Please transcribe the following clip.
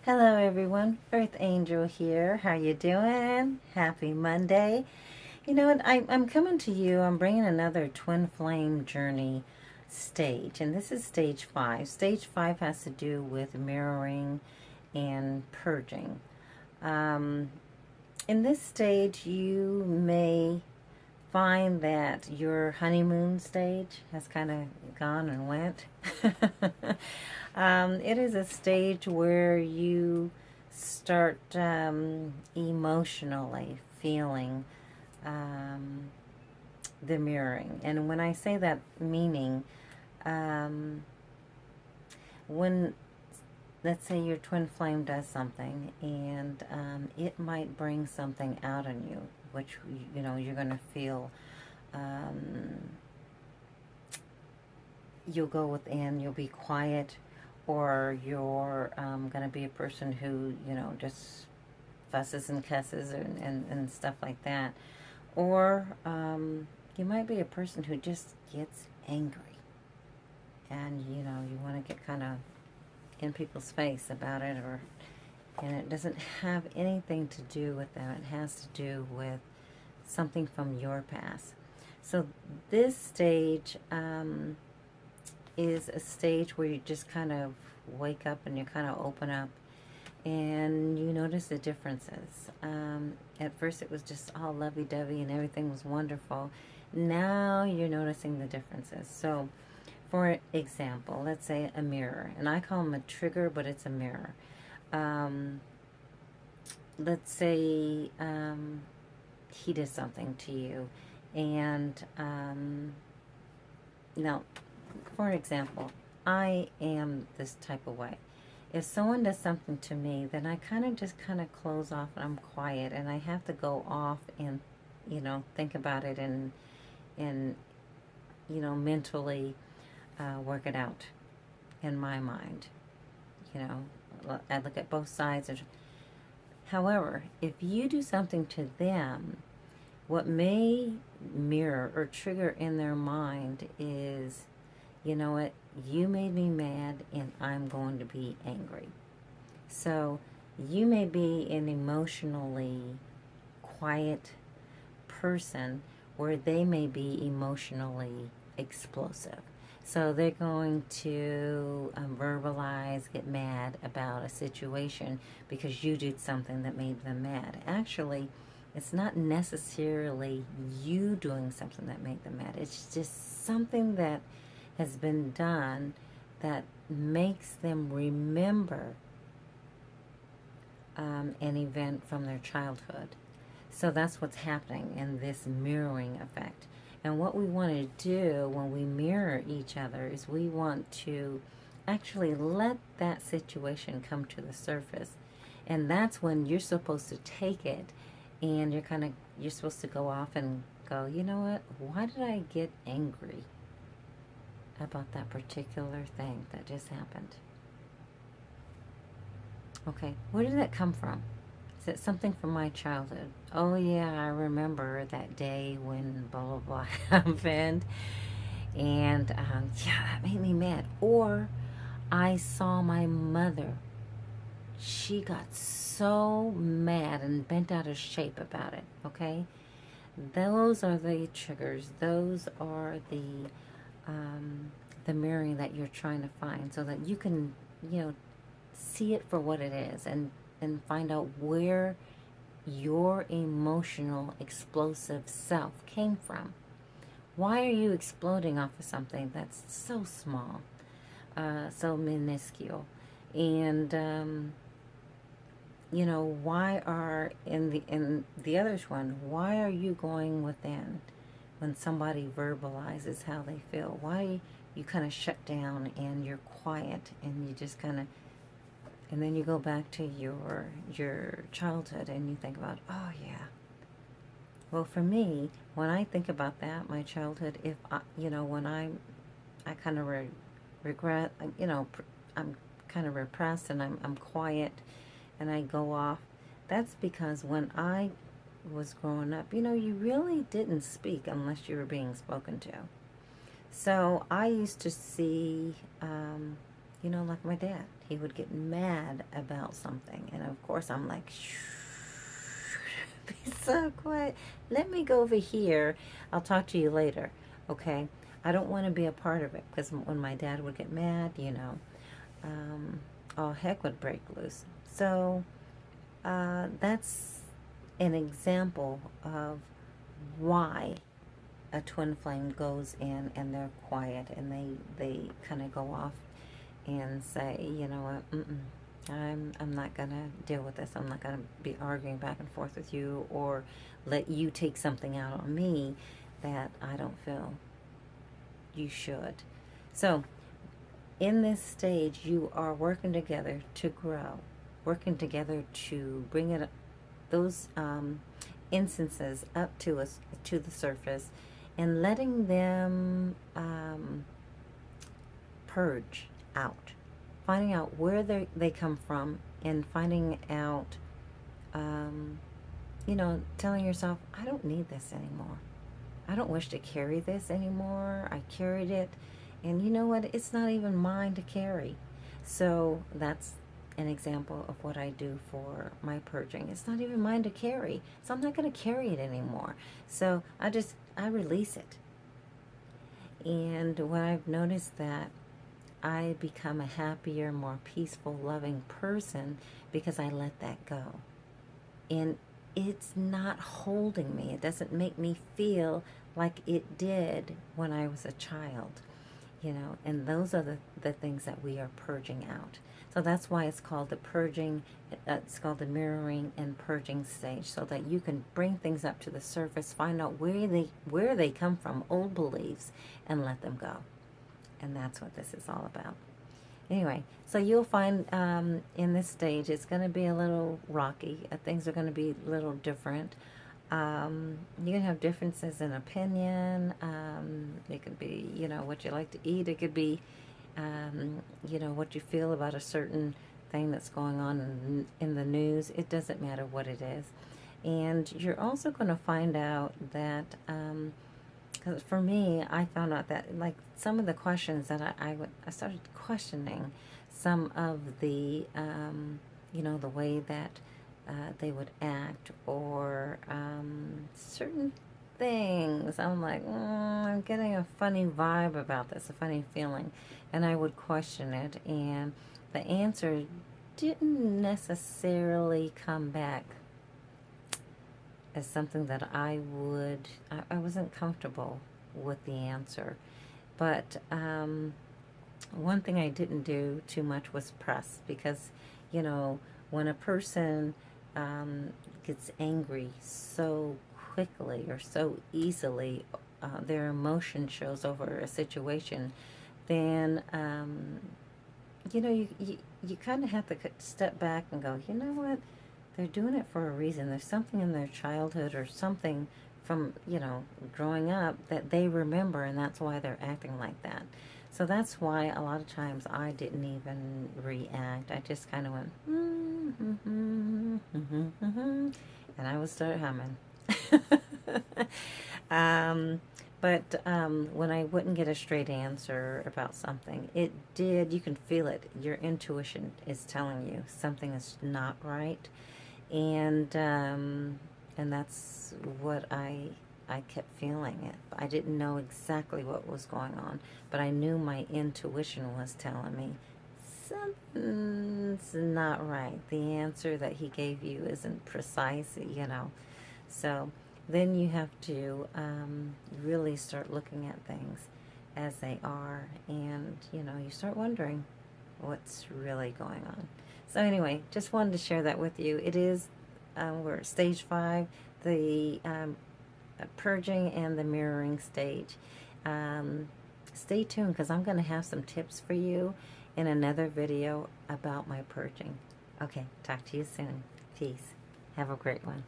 Hello everyone, Earth Angel here. How you doing? Happy Monday. You know what? I'm coming to you. I'm bringing another twin flame journey stage, and this is stage 5. Stage 5 has to do with mirroring and purging. Um, in this stage, you may find that your honeymoon stage has kind of gone and went. It is a stage where you start emotionally feeling um, the mirroring. And when I say that, meaning um, when, let's say, your twin flame does something and it might bring something out in you, which, you're going to feel. Um, you'll go within, you'll be quiet, or you're going to be a person who, just fusses and cusses and stuff like that. Or you might be a person who just gets angry. And, you want to get kind of in people's face about it, and it doesn't have anything to do with them. It has to do with something from your past. So this stage is a stage where you just kind of wake up and you kind of open up and you notice the differences. At first it was just all lovey-dovey and everything was wonderful. Now you're noticing the differences. So for example, let's say a mirror, and I call them a trigger, but it's a mirror. Let's say he did something to you, and now, for example, I am this type of way. If someone does something to me, then I just close off and I'm quiet, and I have to go off and, think about it and mentally work it out in my mind. I look at both sides. However, if you do something to them, what may mirror or trigger in their mind is, you know what, you made me mad and I'm going to be angry. So you may be an emotionally quiet person where they may be emotionally explosive. So they're going to verbalize, get mad about a situation because you did something that made them mad. Actually, it's not necessarily you doing something that made them mad. It's just something that has been done that makes them remember an event from their childhood. So that's what's happening in this mirroring effect. And what we want to do when we mirror each other is we want to actually let that situation come to the surface. And that's when you're supposed to take it and you're supposed to go off and go, you know what? Why did I get angry about that particular thing that just happened? Okay, where did that come from? Is it something from my childhood? Oh yeah, I remember that day when blah blah blah happened, and yeah, that made me mad. Or I saw my mother. She got so mad and bent out of shape about it. Okay, those are the triggers. Those are the mirroring that you're trying to find, so that you can, see it for what it is, and find out where your emotional explosive self came from. Why are you exploding off of something that's so small, so minuscule? And why are in the others one? Why are you going within when somebody verbalizes how they feel? Why you kind of shut down and you're quiet and you just kind of, and then you go back to your childhood and you think about, oh yeah. Well, for me, when I think about that, my childhood, if I, when I kind of regret, I'm kind of repressed and I'm quiet and I go off. That's because when I was growing up, you really didn't speak unless you were being spoken to. So I used to see like my dad. He would get mad about something. And of course, I'm like, shh, be so quiet. Let me go over here. I'll talk to you later. Okay? I don't want to be a part of it, because when my dad would get mad, all heck would break loose. So that's an example of why a twin flame goes in and they're quiet, and they kind of go off and say, you know what, I'm not gonna deal with this. I'm not gonna be arguing back and forth with you, or let you take something out on me that I don't feel you should. So in this stage, you are working together to grow, working together to bring it, those instances up to us, to the surface, and letting them purge out, finding out where they come from, and finding out, telling yourself, I don't need this anymore. I don't wish to carry this anymore. I carried it, and you know what? It's not even mine to carry. So that's an example of what I do for my purging. It's not even mine to carry, so I'm not going to carry it anymore. So I release it. And when I've noticed that, I become a happier, more peaceful, loving person, because I let that go. And it's not holding me. It doesn't make me feel like it did when I was a child. And those are the things that we are purging out. So that's why it's called the purging, it's called the mirroring and purging stage, so that you can bring things up to the surface, find out where they come from, old beliefs, and let them go. And that's what this is all about. Anyway, so you'll find in this stage, it's going to be a little rocky. Things are going to be a little different. You're going to have differences in opinion. It could be, what you like to eat. It could be, what you feel about a certain thing that's going on in the news. It doesn't matter what it is. And you're also going to find out that, because for me, I found out that, like, some of the questions that I started questioning some of the, the way that they would act, or certain things. I'm like, I'm getting a funny vibe about this, a funny feeling. And I would question it, and the answer didn't necessarily come back as something that I wasn't comfortable with the answer. But one thing I didn't do too much was press, because, when a person gets angry so quickly or so easily, their emotion shows over a situation, then, you kind of have to step back and go, you know what? They're doing it for a reason. There's something in their childhood, or something from, growing up, that they remember, and that's why they're acting like that. So that's why a lot of times I didn't even react. I just kind of went, and I would start humming. But when I wouldn't get a straight answer about something, you can feel it. Your intuition is telling you something is not right. And that's what I kept feeling it. I didn't know exactly what was going on, but I knew my intuition was telling me something's not right. The answer that he gave you isn't precise, So then you have to really start looking at things as they are, and you start wondering what's really going on. So anyway, just wanted to share that with you. It is, we're at stage 5, the purging and the mirroring stage. Stay tuned, because I'm going to have some tips for you in another video about my purging. Okay, talk to you soon. Peace. Have a great one.